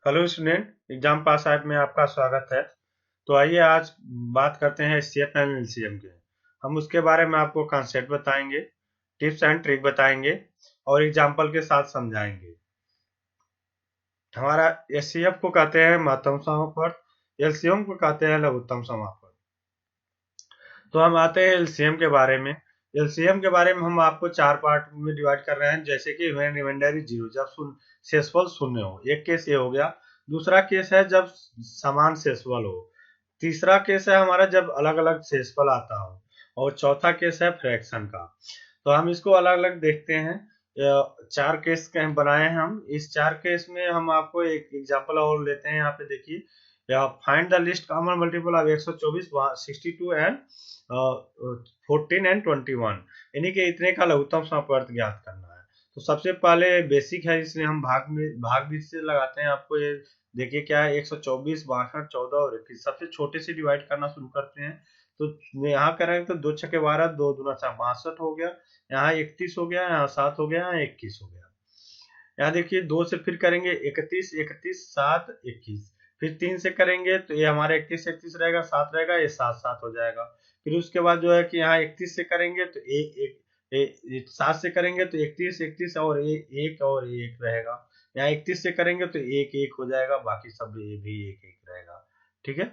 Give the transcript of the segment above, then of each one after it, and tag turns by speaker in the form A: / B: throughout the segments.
A: Hello student, exam पास app में आपका स्वागत है। तो आइए आज बात करते हैं एचसीएफ एंड एलसीएम के। हम उसके बारे में आपको कॉन्सेप्ट बताएंगे, टिप्स एंड ट्रिक बताएंगे और एग्जाम्पल के साथ समझाएंगे। हमारा एचसीएफ को कहते हैं महत्तम समापवर्त, एलसीएम को कहते हैं लघुत्तम समापवर्त। तो हम आते हैं एलसीएम के बारे में। एलसीएम के बारे में हम आपको चार पार्ट में डिवाइड कर रहे हैं, जैसे कि व्हेन रिमाइंडर इज जीरो, जब शेषफल शून्य हो। एक केस ये हो गया। दूसरा केस है जब समान शेषफल हो। तीसरा केस है हमारा जब अलग अलग शेषफल आता हो। और चौथा केस है फ्रैक्शन का। तो हम इसको अलग अलग देखते हैं। चार केस बनाए हैं हम। इस चार केस में हम आपको एक एग्जांपल और लेते हैं। यहाँ पे देखिए, find the list common multiple of 124, 62 and 14 and 21, यानी कि इतने का लघुत्तम समापवर्त ज्ञात करना है। तो सबसे पहले बेसिक है, इसलिए हम भाग बीच से लगाते हैं। आपको ये देखिए क्या है, 124, 62, 14 और 21 सबसे छोटे से डिवाइड करना शुरू करते हैं। तो यहाँ करेंगे तो 2 छके 12, 2 दूना 4, 62 हो गया। यहाँ 31 हो गया, यहाँ 7 हो गया, यहाँ 21 हो गया। यहाँ देखिए 2 से फिर करेंगे 31, 31, 7, 21। फिर 3 से करेंगे तो ये हमारा 31, 31 रहेगा, 7 रहेगा, ये 7, 7 हो जाएगा। फिर उसके बाद जो है कि यहाँ 31 से करेंगे तो एक 7 से करेंगे तो 31, 31 और एक और एक रहेगा। यहाँ 31 से करेंगे तो एक एक हो जाएगा, बाकी सब ये भी एक एक रहेगा। ठीक है।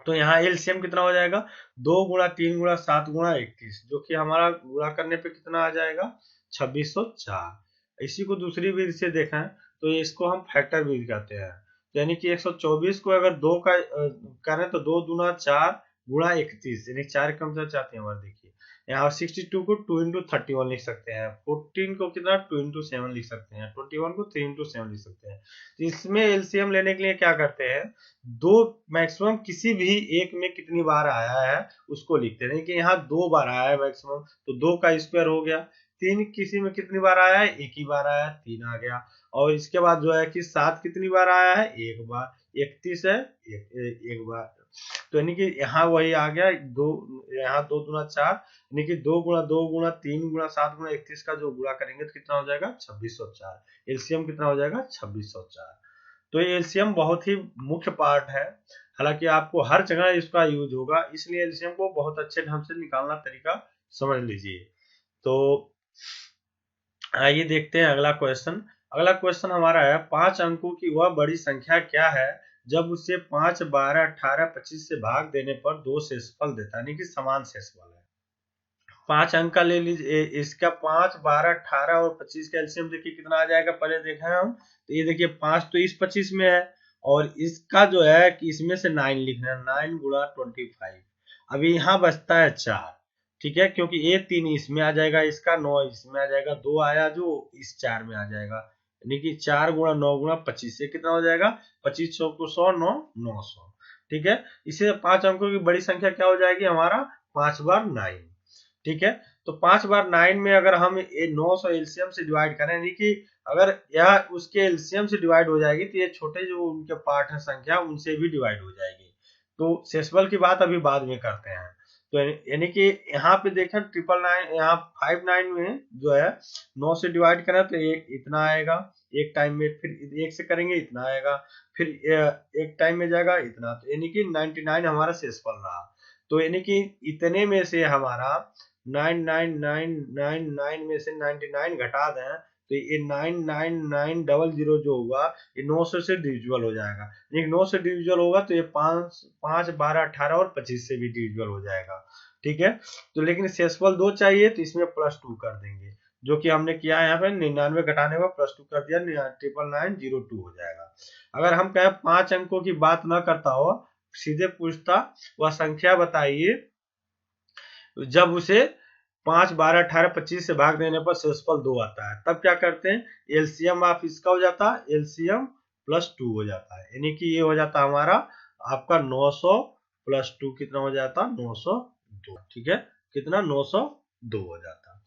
A: तो यहाँ एलसीएम कितना हो जाएगा, 2 गुणा 3 गुणा 7 गुणा 31, जो कि हमारा गुणा करने पे कितना आ जाएगा, 2604। इसी को दूसरी विधि से देखें तो इसको हम फैक्टर विधि कहते हैं। यानी कि 124 को अगर 2 का करें तो 2 दूना 4 गुणा 31, यानी 4 कम से चाहते हैं हमारे। देखिए यहाँ 62 को 2 into 31 लिख सकते हैं, 14 को कितना 2 into 7 लिख सकते हैं, 21 को 3 into 7 लिख सकते हैं। तो इसमें एलसीएम लेने के लिए क्या करते हैं, दो मैक्सिमम किसी भी एक में कितनी बार आया है उसको लिखते हैं। कि यहाँ 2 बार आया है मैक्सिमम, तो 2 का स्क्वायर हो गया। 3 किसी में कितनी बार आया है, एक ही बार आया है, 3 आ गया। और इसके बाद जो है कि 7 कितनी बार आया है, एक बार। 31 है, एक बार। तो यानी कि यहाँ वही आ गया दो। यहाँ 2 दूना 4, यानी कि 2 गुणा 2 गुणा 3 गुणा 7 गुणा 31 का जो गुणा करेंगे तो कितना हो जाएगा, 2604। एलसीएम कितना हो जाएगा, 2604। तो ये एलसीएम बहुत ही मुख्य पार्ट है। हालांकि आपको हर जगह इसका यूज होगा, इसलिए एलसीएम को बहुत अच्छे ढंग से निकालना तरीका समझ लीजिए। तो आइए देखते हैं अगला क्वेश्चन। अगला क्वेश्चन हमारा है, 5 अंकों की वह बड़ी संख्या क्या है जब उसे 5, 12, 18, 25 से भाग देने पर 2 शेषफल देता है, यानी कि समान शेषफल है। 5 अंक का ले लीजिए, इसका 5, 12, 18 और 25 का एलसीएम देखिए कितना आ जाएगा। पहले देखा है हम, तो ये देखिए 5 तो इस 25 में है, और इसका जो है कि इसमें से 9 लिखना है, 9 गुणा 25। अभी यहाँ बचता है 4। ठीक है, क्योंकि ये 3 इसमें आ जाएगा, इसका 9 इसमें आ जाएगा, 2 आया जो इस 4 में आ जाएगा। यानी कि 4 गुणा 9 गुणा 25 से कितना हो जाएगा, 25 को 100, 9, 900। ठीक है। इसे 5 अंकों की बड़ी संख्या क्या हो जाएगी हमारा, 5 बार 9। ठीक है। तो 5 बार 9 में अगर हम 900 एलसीएम से डिवाइड करें, यानी कि अगर यह उसके एलसीएम से डिवाइड हो जाएगी तो ये छोटे जो उनके पार्ट है संख्या, उनसे भी डिवाइड हो जाएगी। तो शेषफल की बात अभी बाद में करते हैं। तो यानी कि यहाँ पे देखें 999, यहाँ 59 में जो है 9 से डिवाइड करें तो एक इतना आएगा एक टाइम में, फिर 1 से करेंगे इतना आएगा, फिर एक टाइम में जाएगा इतना। तो यानी कि 99 हमारा शेषफल रहा। तो यानी कि इतने में से हमारा 9999 में से 99 घटा दें तो ये 9990 जो होगा ये 900 से डिविजिबल हो जाएगा। ये 9 से डिविजिबल होगा तो ये 5, 5, 12, 18 और 25 से भी डिविजिबल हो जाएगा। ठीक है। तो लेकिन शेषफल 2 चाहिए तो इसमें +2 कर देंगे, जो कि हमने किया यहाँ पे 99 घटाने में +2 कर दिया, 99902 हो जाएगा। अगर हम कहें 5 अंकों की बात ना करता हो, सीधे पूछता वह संख्या बताइए जब उसे 5, 12, 18, 25 से भाग देने पर शेषफल 2 आता है, तब क्या करते हैं, एलसीएम ऑफ इसका हो जाता है, एलसीएम +2 हो जाता है। यानी कि ये हो जाता है हमारा आपका 900 +2 कितना हो जाता है, 902। ठीक है, कितना 902 हो जाता है।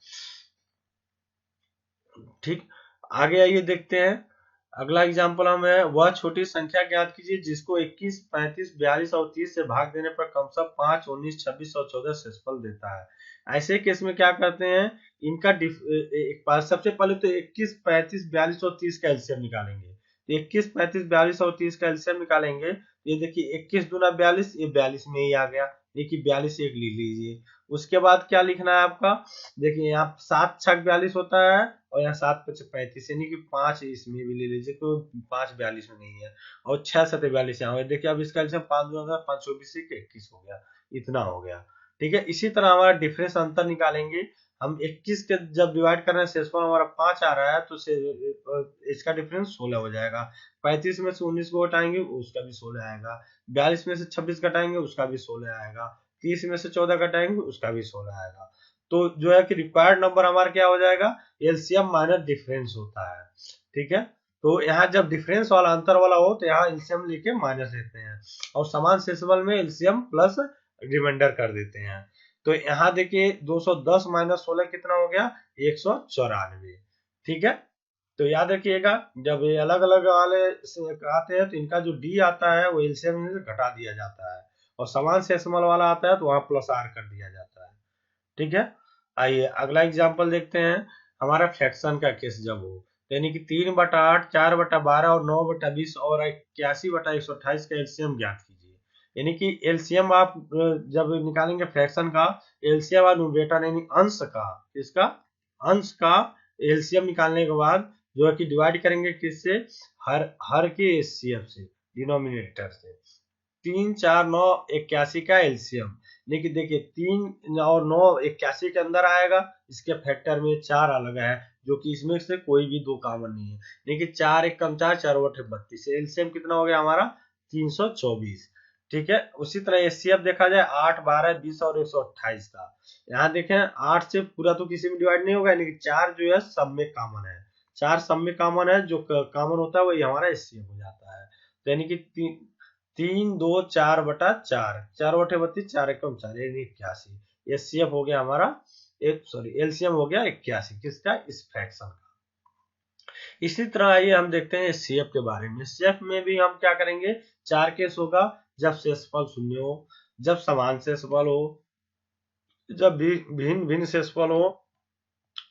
A: ठीक, आगे आइए देखते हैं। अगला एग्जाम्पल हम है, वह छोटी संख्या ज्ञात कीजिए जिसको 21, 35, 42 और 30 से भाग देने पर कम से कम 5, 19, 26 और 14 शेषफल देता है। ऐसे केस में क्या करते हैं, इनका सबसे पहले तो 21, 35, 42 और 30 का एलसीएम निकालेंगे। तो 21, 35, 42 और 30 का एलसीएम निकालेंगे। ये देखिए 21 दूना 42, ये 42 में ही आ गया। देखिए 42 एक ले लीजिए। उसके बाद क्या लिखना है आपका, देखिए यहाँ 7 छक 42 होता है और यहाँ 7 पच 35, यानी कि 5 इसमें भी ले लीजिए, तो 5 42 में नहीं है और 6 7 42 यहाँ। देखिए अब इसका एलसीएम 5 दूना 524 से 21 हो गया, इतना हो गया। ठीक है, इसी तरह हमारा डिफरेंस अंतर निकालेंगे। हम 21 के जब डिवाइड कर रहे हैं शेषफल हमारा 5 आ रहा है, तो इसका डिफरेंस 16 हो जाएगा। 35 में से 19 को हटाएंगे उसका भी 16 आएगा। 42 में से 26 घटाएंगे उसका भी 16 आएगा। 30 में से 14 घटाएंगे उसका भी 16 आएगा। तो जो है कि रिक्वायर्ड नंबर हमारा क्या हो जाएगा, एलसीएम माइनस डिफरेंस होता है। ठीक है, तो यहाँ जब डिफरेंस वाला अंतर वाला हो तो यहाँ एलसीएम लेके माइनस लेते हैं और समान शेषफल में एलसीएम प्लस रिमाइंडर कर देते हैं। तो यहाँ देखिए 210 माइनस 16 कितना हो गया, 194। ठीक है, तो याद रखिएगा जब ये अलग अलग वाले आते हैं तो इनका जो डी आता है वो एलसीएम से घटा दिया जाता है और समान शेषफल वाला आता है तो वहां प्लस आर कर दिया जाता है। ठीक है, आइए अगला एग्जांपल देखते हैं। हमारा फ्रैक्शन का केस जब हो, यानी कि 3/8, 4/12 और 9/20 और 81/128 का एलसीएम ज्ञात कीजिए। यानी कि एलसीएम आप जब निकालेंगे फ्रैक्शन का, एलसीएम और न्यूमरेटर यानी अंश का, इसका अंश का एलसीएम निकालने के बाद जो है कि डिवाइड करेंगे किससे, हर के एचसीएफ से, डिनोमिनेटर से। 3 4 9 81 का एलसीएम, लेकिन देखिए 3 और 9 81 के अंदर आएगा, इसके फैक्टर में 4 अलग है जो कि इसमें से कोई भी दो कॉमन नहीं है। लेकिन 4 1 कम 4, 4 बटे 32, एलसीएम कितना हो गया हमारा 324। ठीक है, उसी तरह एचसीएफ देखा जाए 8 12 20 और 128 का। यहाँ देखें 8 से पूरा तो किसी में डिवाइड नहीं होगा, लेकिन 4 जो है सब में कॉमन है। 4 सब में कॉमन है, जो कॉमन होता है वही हमारा एचसीएफ हो जाता है। तो यानी कि 3 2 4/4, 4/32, 4 एकम 4, यानी 81। एचसीएफ हो गया हमारा एलसीएम हो गया 81 किसका, इस फ्रैक्शन का। इसी तरह आइए हम देखते हैं एचसीएफ के बारे में। एचसीएफ में भी हम क्या करेंगे, 4 केस होगा, जब शेषफल शून्य हो, जब समान शेषफल हो, जब भी भिन्न भिन्न शेषफल हो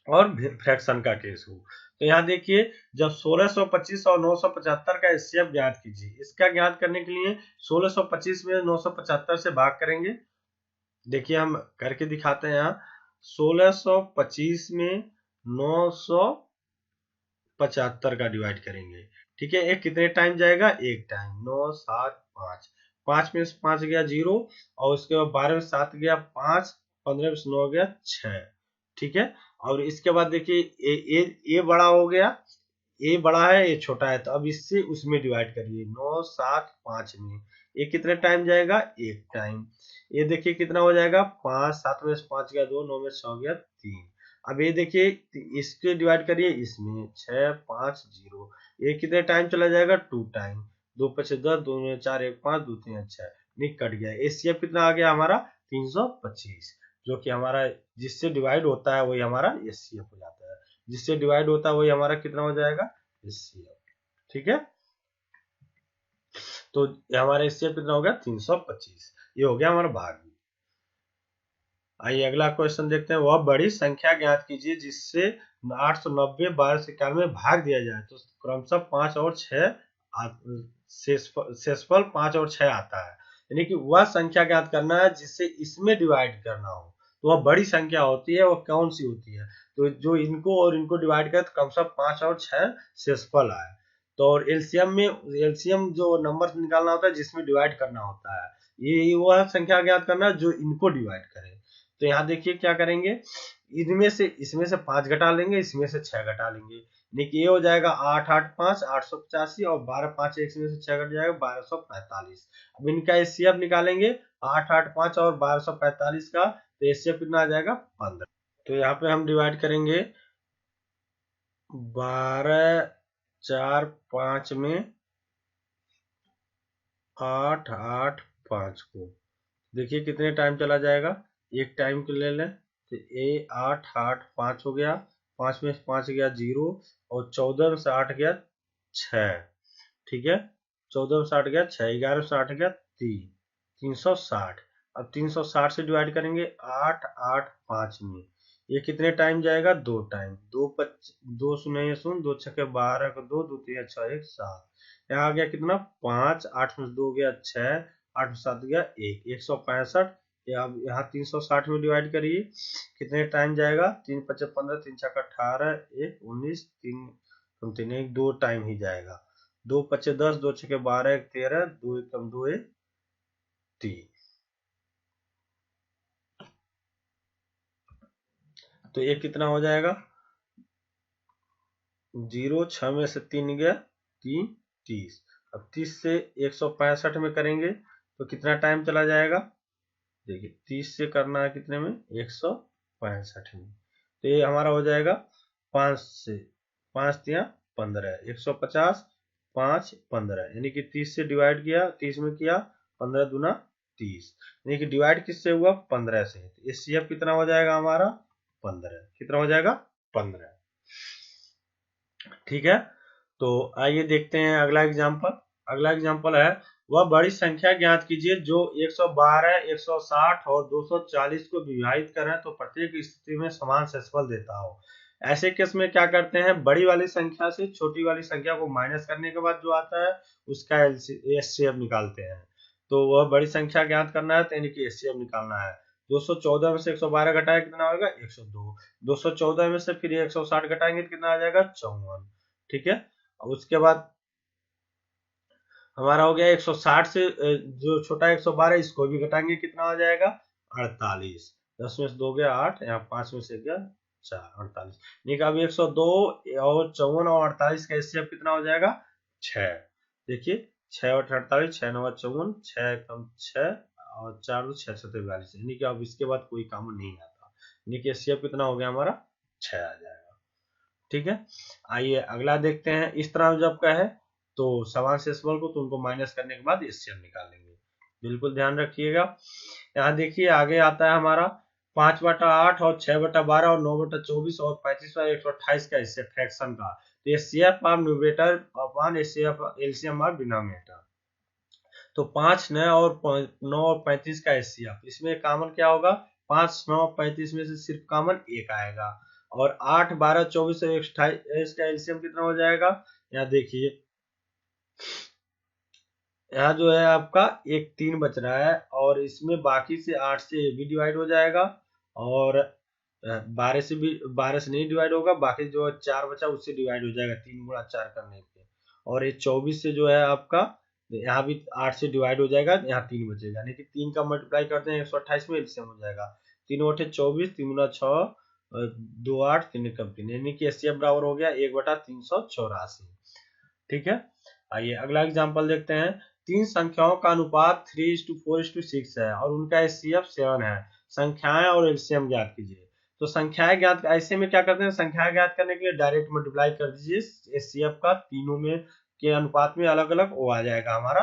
A: और फ्रैक्शन का केस हो। तो यहाँ देखिए जब 1625 और 975 का एचसीएफ ज्ञात कीजिए। इसका ज्ञात करने के लिए 1625 में 975 से भाग करेंगे। देखिए हम करके दिखाते हैं यहाँ। 1625 में 975 का डिवाइड करेंगे। ठीक है, एक कितने टाइम जाएगा, एक टाइम। 9 7 5, 5 में से 5 गया 0 और उसके बाद 12 में 7 गया 5, 15 में से 9 गया 6। ठीक है, और इसके बाद देखिए ए बड़ा हो गया, ए बड़ा है ए छोटा है, तो अब इससे उसमें डिवाइड करिए 9 7 5 में। ये कितने टाइम जाएगा, एक टाइम। ये देखिए कितना हो जाएगा, 5 7 में से 5 गया 2, 9 में से 6 गया 3। अब ये देखिए इसके डिवाइड करिए इसमें 6 5 0। ये कितने टाइम चला जाएगा, 2 टाइम। 2 5 10, 2 में 4 1 5, 2 3 6, निक कट गया। एचसीएफ कितना आ गया हमारा 325, जो कि हमारा जिससे डिवाइड होता है वही हमारा एचसीएफ हो जाता है। जिससे डिवाइड होता है वही हमारा कितना हो जाएगा, एचसीएफ। ठीक है, तो हमारा एचसीएफ कितना हो गया 325। ये हो गया हमारा भाग। आइए अगला क्वेश्चन देखते हैं। वह बड़ी संख्या ज्ञात कीजिए जिससे 890 12 से 91 भाग दिया जाए तो क्रमशः 5 और 6 शेषफल 5 और 6 आता है। यानी कि वह संख्या ज्ञात करना है जिससे इसमें डिवाइड करना हो। तो वह बड़ी संख्या होती है, वह कौन सी होती है, तो जो इनको और इनको डिवाइड करे तो क्रमशः 5 और 6 शेषफल आए। तो और एलसीएम में, एलसीएम जो नंबर निकालना होता है जिसमें डिवाइड करना होता है, ये वह संख्या ज्ञात करना है जो इनको डिवाइड करे। तो यहाँ देखिए क्या करेंगे, इनमें से इसमें से 5 घटा लेंगे, इसमें से 6 घटा लेंगे। देखिए ये हो जाएगा 8 8 5 885 और 12 5 1 में से 6 घट जाएगा 1245। अब इनका एचसीएफ निकालेंगे 8 8 5 और 1245 का, तो एचसीएफ कितना आ जाएगा 15। तो यहाँ पे हम डिवाइड करेंगे 12 4 5 में 8 8 5 को। देखिए कितने टाइम चला जाएगा, एक टाइम के ले लें तो ए 8 8 5 हो गया, 5 में से 5 गया 0 और 14 में से 8 गया 6। ठीक है, 14 में से 8 गया 6, 11 में से 8 गया 3, 360। अब 360 से डिवाइड करेंगे 8 8 5 में। ये कितने टाइम जाएगा, 2 टाइम, 2 शून्य 2 छके 12 को 2 2 3 6 1 7, यहाँ आ गया कितना 5, 8 में 2 गया 6, 8 में 7 गया 1, 165। अब यहाँ 360 में डिवाइड करिए, कितने टाइम जाएगा, 3 5 15, 3 6 18, 1 19, 3 3 1 2 टाइम ही जाएगा, 2 5 10, 2 6 12, 1 13, 2 1 2 1 3। तो ये कितना हो जाएगा, 0 6 में से 3 गया 3 30। अब 30 से 165 में करेंगे तो कितना टाइम चला जाएगा, देखिए 30 से करना है कितने में, 165 में, तो ये हमारा हो जाएगा 5 से 5 या 15, 150 5 15, यानी कि 30 से डिवाइड किया, 30 में किया, 15 दूना 30, यानी कि डिवाइड किससे हुआ, 15 से। तो एचसीएफ कितना हो जाएगा हमारा, 15, कितना हो जाएगा 15। ठीक है, तो आइए देखते हैं अगला एग्जांपल। अगला एग्जांपल है, वह बड़ी संख्या ज्ञात कीजिए जो 112, 160 और 240 को विभाजित करें तो प्रत्येक स्थिति में समान शेषफल देता हो। ऐसे केस में क्या करते हैं, बड़ी वाली संख्या से छोटी वाली संख्या को माइनस करने के बाद जो आता है उसका एचसीएफ निकालते हैं। तो वह बड़ी संख्या ज्ञात करना है तो यानी कि एचसीएफ निकालना है। 214 में से 112 घटाए कितना होगा, 102। 214 में से फिर 160 घटाएंगे तो कितना आ जाएगा, 54। ठीक है, अब उसके बाद हमारा हो गया 160 से जो छोटा 112 इसको भी घटाएंगे कितना हो जाएगा, 48। 10 में से 2 गया 8, यहाँ 5 में से गया 4, 48। नहीं, अब 102 और 54 और 48 का एचसीएफ कितना हो जाएगा, 6। देखिए 6 और 48, 6 9 54, 6 कम 6 और 4 2 6 7 42, यानी कि अब इसके बाद कोई काम नहीं आता, यानी कि एचसीएफ कितना हो गया हमारा, 6 आ जाएगा। ठीक है, आइए अगला देखते हैं। इस तरह जब का है तो समान शेषफल को तो उनको माइनस करने के बाद एचसीएफ निकालेंगे, बिल्कुल ध्यान रखिएगा। यहाँ देखिए आगे आता है हमारा 5/8 और 6/12 और 9/24 और 35 और 128 का एचसीएफ फ्रैक्शन का। तो HCF of numerator upon LCM of denominator. तो 5 9 और 35 का एचसीएफ, इसमें कॉमन क्या होगा, 5 9 35 में से सिर्फ कॉमन 1 आएगा, और 8 12 24 और 28 का एलसीएम कितना हो जाएगा, यहाँ देखिए यहाँ जो है आपका 1 3 बच रहा है, और इसमें बाकी से 8 से ये भी डिवाइड हो जाएगा, और 12 से भी 12 से नहीं डिवाइड होगा, बाकी जो 4 बचा उससे डिवाइड हो जाएगा 3 गुणा 4 करने पे, और ये 24 से जो है आपका यहाँ भी 8 से डिवाइड हो जाएगा, यहाँ 3 बचेगा, यानी कि 3 का मल्टीप्लाई करते हैं 128 में, एलसीएम हो जाएगा 3 8 24, 3 गुना 6 2 8 3 कम 3, यानी कि एचसीएफ बराबर हो गया 1/384। ठीक है, आइए अगला एग्जांपल देखते हैं। तीन संख्याओं का अनुपात 3:4:6 है और उनका एचसीएफ 7 है। संख्याएं और एलसीएम ज्ञात कीजिए। तो संख्याएं ज्ञात, ऐसे में क्या करते हैं, संख्याएं ज्ञात करने के लिए डायरेक्ट मल्टीप्लाई कर दीजिए एचसीएफ का, तीनों में के अनुपात में अलग अलग वो आ जाएगा हमारा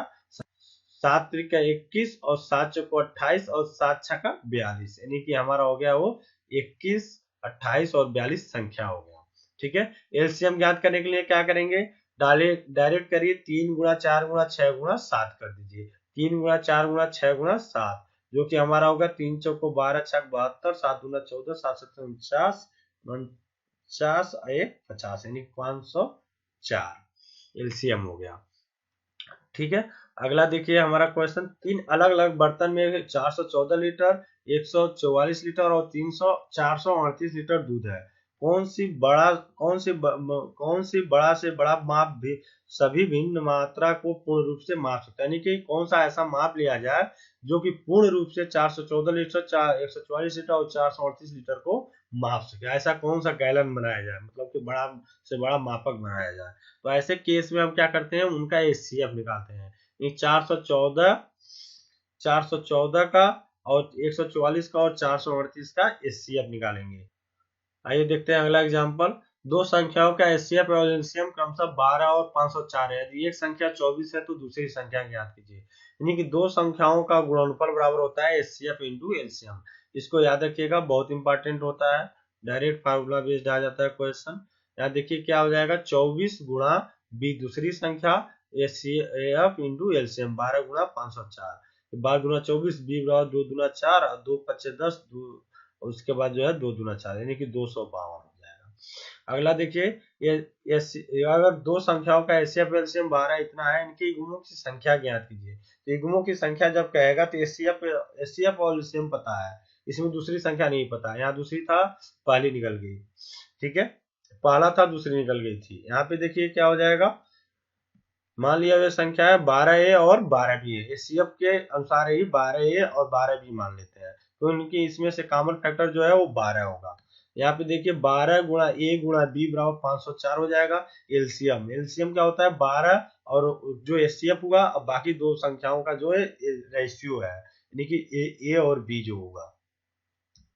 A: 7 त्रिका 21 और 7 चौको 28 और 7 छक्का 42, यानी कि हमारा हो गया वो 21 28 और 42 संख्या हो गया। ठीक है, एलसीएम ज्ञात करने के लिए क्या करेंगे, डायरेक्ट करिए, 3 गुणा 4 गुणा 6 गुणा 7 कर दीजिए, 3 गुणा 4 गुणा 6 गुणा 7, जो कि हमारा होगा 3 चौको 12 छक 72, 7 गुना 14, 7 7 49 49 1 50, यानी 504 एलसीएम हो गया। ठीक है, अगला देखिए हमारा क्वेश्चन, तीन अलग अलग बर्तन में 414 लीटर 144 लीटर और 438 लीटर दूध है। कौन सी बड़ा से बड़ा माप भी सभी भिन्न मात्रा को पूर्ण रूप से माप सकता है, यानी कि कौन सा ऐसा माप लिया जाए जो कि पूर्ण रूप से 414 लीटर 144 लीटर और 438 लीटर को माप सके। ऐसा कौन सा गैलन बनाया जाए, मतलब कि बड़ा से बड़ा मापक बनाया जाए। तो ऐसे केस में हम क्या करते हैं, उनका एचसीएफ निकालते हैं। 414 का और 144 का और 438 का एचसीएफ निकालेंगे। आइए देखते हैं अगला एग्जांपल। दो संख्याओं का एचसीएफ और एलसीएम क्रमशः 12 और 504 है। यदि एक संख्या 24 है तो दूसरी संख्या ज्ञात कीजिए। यानी कि दो संख्याओं का गुणनफल बराबर होता है एचसीएफ इंटू एलसीएम। इसको याद रखिएगा, बहुत इंपॉर्टेंट होता है, डायरेक्ट फार्मूला बेस्ड आ जाता है क्वेश्चन। यहाँ देखिए क्या हो जाएगा, 24 गुणा बी दूसरी संख्या एचसीएफ इंटू एलसीएम 12 गुणा 504, 12 गुना 24, बी बराबर 2 दूना 4 और 2 5 10, और उसके बाद जो है 2 दूना 4 यानी कि 252 हो जाएगा। अगला देखिए, ये अगर दो संख्याओं का एचसीएफ एलसीएम 12 इतना है, इनकी युग्मों की संख्या ज्ञात कीजिए। तो युग्मों की संख्या जब कहेगा तो एचसीएफ और एलसीएम पता है, इसमें दूसरी संख्या नहीं पता। यहाँ दूसरी था, पहली निकल गई, ठीक है, पहला था दूसरी निकल गई थी। यहाँ पे देखिए क्या हो जाएगा, मान लिया वे संख्या है 12A और 12B है, एचसीएफ के अनुसार ही 12A और 12B मान लेते हैं, तो इनकी इसमें से कॉमन फैक्टर जो है वो 12 होगा। यहाँ पे देखिए 12 गुणा ए गुणा बी बराबर 504 हो जाएगा। एलसीएम एलसीएम क्या होता है 12 और जो एचसीएफ हुआ, अब बाकी दो संख्याओं का जो है रेशियो है, यानी कि ए और बी जो होगा,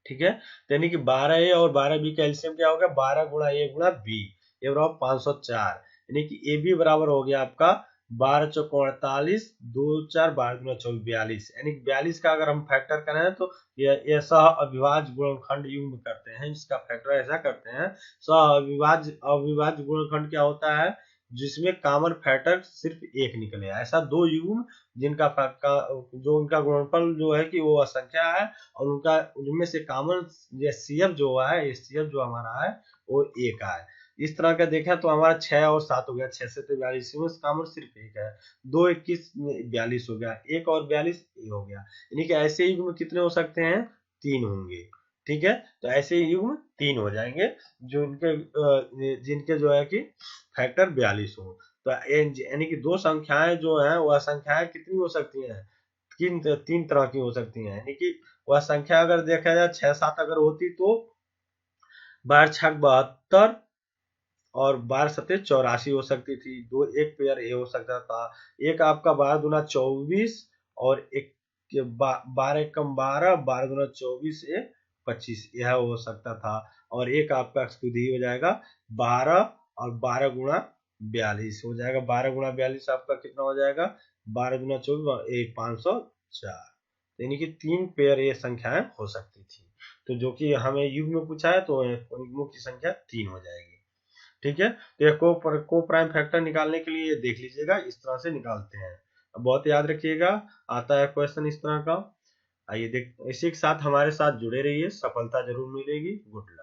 A: ठीक है। तो यानी कि 12A और 12B का एलसीएम क्या होगा, 12 गुणा ए गुणा बी, ये बराबर 504, यानी कि ए बी बराबर हो गया आपका 12 चौको 48, 2 4 12 गुणा 24 42, यानी कि 42 का अगर हम फैक्टर करें तो ये सह अविभाज्य गुणनखंड युग्म करते हैं, इसका फैक्टर ऐसा करते हैं। सह अविभाज्य गुणनखंड क्या होता है, जिसमें कॉमन फैक्टर सिर्फ एक निकले, ऐसा दो युग्म जिनका जो उनका गुणनफल जो है कि वो असंख्या है, और उनका उनमें से कॉमन एचसीएफ जो है, एचसीएफ जो हमारा है वो एक है। इस तरह का देखा तो हमारा 6 और 7 हो गया, 6 से तो 42 में कॉमन सिर्फ एक है, 2 21 42 हो गया, 1 और 42 ये हो गया, यानी कि ऐसे युग्म कितने हो सकते हैं, 3 होंगे, ठीक है। तो ऐसे युग्म 3 हो जाएंगे जो इनके जिनके जो है कि फैक्टर 42 हो। तो यानी कि दो संख्याएं जो है वह संख्याएं कितनी हो सकती हैं, तीन तरह की हो सकती हैं, यानी कि वह संख्या अगर देखा जाए 6 7 अगर होती तो 12 छक 72 और 12 सत्ते 84 हो सकती थी, दो एक पेयर ए हो सकता था, एक आपका 12 दूना 24 और एक 12 कम 12 12 दूना 24 ए 25 यह हो सकता था, और एक आपका खुद ही हो जाएगा 12 और 12 गुणा 42 हो जाएगा, 12 गुणा 42 आपका कितना हो जाएगा, 12 गुना 24 और एक 504, यानी कि 3 पेयर ये संख्याएं हो सकती थी। तो जो कि हमें युग्म में पूछा है तो युग्मों की संख्या 3 हो जाएगी, ठीक है। तो ये को प्राइम फैक्टर निकालने के लिए देख लीजिएगा, इस तरह से निकालते हैं, अब बहुत याद रखिएगा, आता है क्वेश्चन इस तरह का। आइए देख, इसी के साथ हमारे साथ जुड़े रहिए, सफलता जरूर मिलेगी। Good luck.